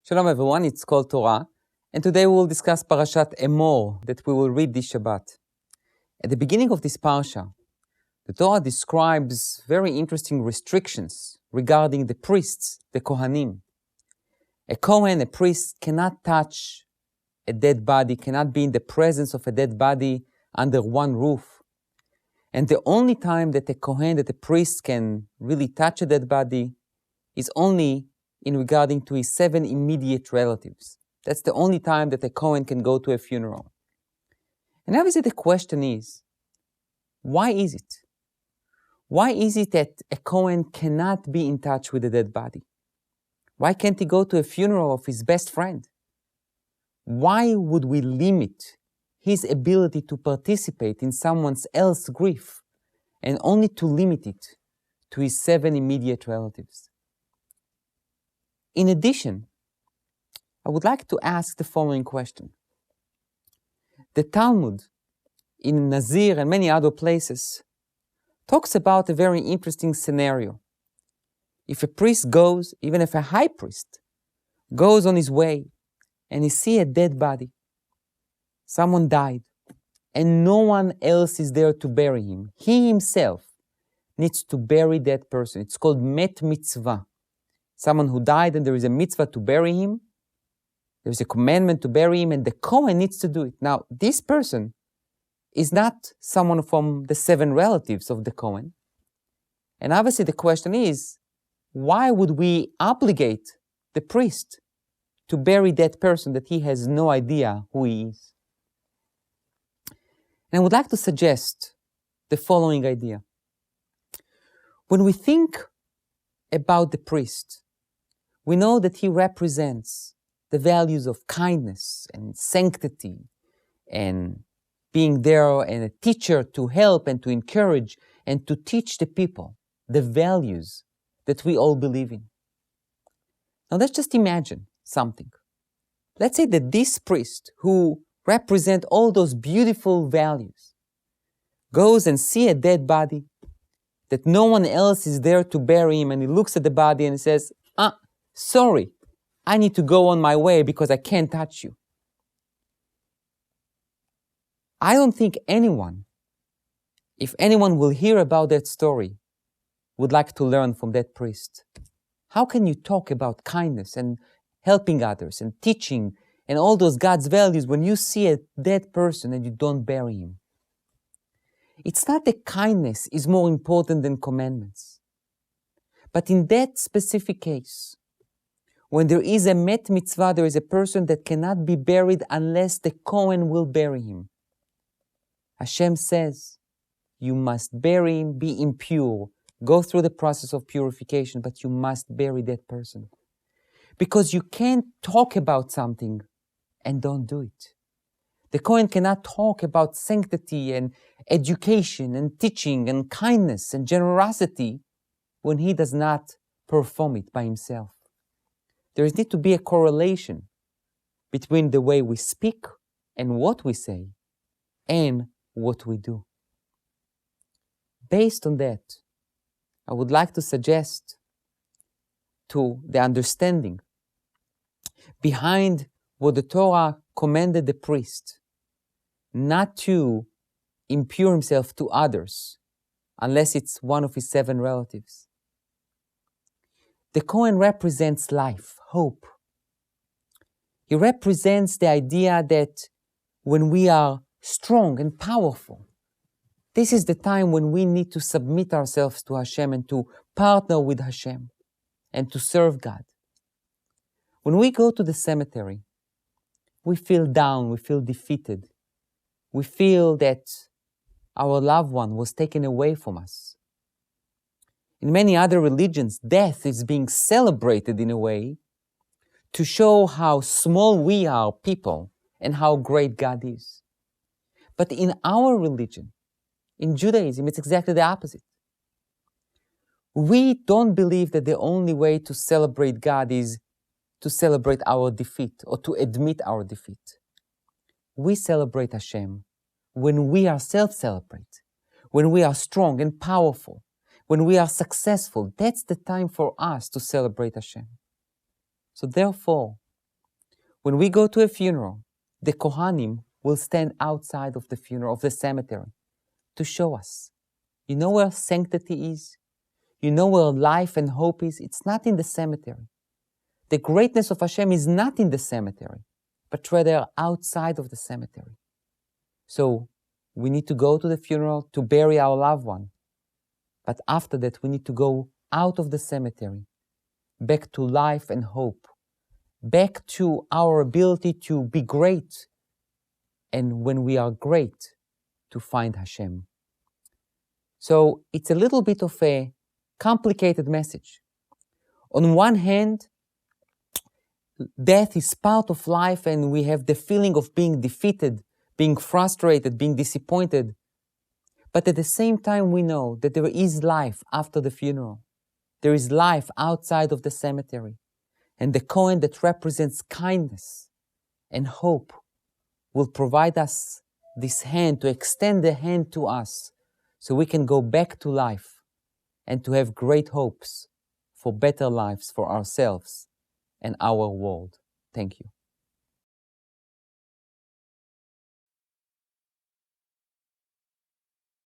Shalom everyone, it's called Torah, and today we will discuss Parashat Emor that we will read this Shabbat. At the beginning of this parasha, the Torah describes very interesting restrictions regarding the priests, the Kohanim. A Kohen, a priest, cannot touch a dead body, cannot be in the presence of a dead body under one roof. And the only time that a Kohen, that a priest can really touch a dead body is only in regarding to his 7 immediate relatives. That's the only time that a Kohen can go to a funeral. And obviously the question is, why is it? Why is it that a Kohen cannot be in touch with a dead body? Why can't he go to a funeral of his best friend? Why would we limit his ability to participate in someone else's grief and only to limit it to his 7 immediate relatives? In addition, I would like to ask the following question. The Talmud in Nazir and many other places talks about a very interesting scenario. If a priest goes, even if a high priest goes on his way and he sees a dead body, someone died, and no one else is there to bury him, he himself needs to bury that person. It's called met mitzvah. Someone who died and there is a mitzvah to bury him, there is a commandment to bury him, and the Kohen needs to do it. Now, this person is not someone from the 7 relatives of the Kohen. And obviously the question is, why would we obligate the priest to bury that person that he has no idea who he is? And I would like to suggest the following idea. When we think about the priest, we know that he represents the values of kindness and sanctity and being there and a teacher to help and to encourage and to teach the people the values that we all believe in. Now let's just imagine something. Let's say that this priest who represents all those beautiful values goes and sees a dead body that no one else is there to bury him, and he looks at the body and he says, sorry, I need to go on my way because I can't touch you. I don't think anyone, if anyone will hear about that story, would like to learn from that priest. How can you talk about kindness and helping others and teaching and all those God's values when you see a dead person and you don't bury him? It's not that kindness is more important than commandments. But in that specific case, when there is a met mitzvah, there is a person that cannot be buried unless the Kohen will bury him. Hashem says, you must bury him, be impure, go through the process of purification, but you must bury that person. Because you can't talk about something and don't do it. The Kohen cannot talk about sanctity and education and teaching and kindness and generosity when he does not perform it by himself. There needs to be a correlation between the way we speak and what we say and what we do. Based on that, I would like to suggest to the understanding behind what the Torah commanded the priest not to impure himself to others unless it's one of his 7 relatives. The Kohen represents life, hope. He represents the idea that when we are strong and powerful, this is the time when we need to submit ourselves to Hashem and to partner with Hashem and to serve God. When we go to the cemetery, we feel down, we feel defeated. We feel that our loved one was taken away from us. In many other religions, death is being celebrated in a way to show how small we are people and how great God is. But in our religion, in Judaism, it's exactly the opposite. We don't believe that the only way to celebrate God is to celebrate our defeat or to admit our defeat. We celebrate Hashem when we ourselves celebrate, when we are strong and powerful, when we are successful. That's the time for us to celebrate Hashem. So therefore, when we go to a funeral, the Kohanim will stand outside of the funeral, of the cemetery, to show us. You know where sanctity is? You know where life and hope is? It's not in the cemetery. The greatness of Hashem is not in the cemetery, but rather outside of the cemetery. So we need to go to the funeral to bury our loved one. But after that, we need to go out of the cemetery, back to life and hope, back to our ability to be great, and when we are great, to find Hashem. So it's a little bit of a complicated message. On one hand, death is part of life and we have the feeling of being defeated, being frustrated, being disappointed. But at the same time, we know that there is life after the funeral. There is life outside of the cemetery. And the Kohen that represents kindness and hope will provide us this hand, to extend the hand to us, so we can go back to life and to have great hopes for better lives for ourselves and our world. Thank you.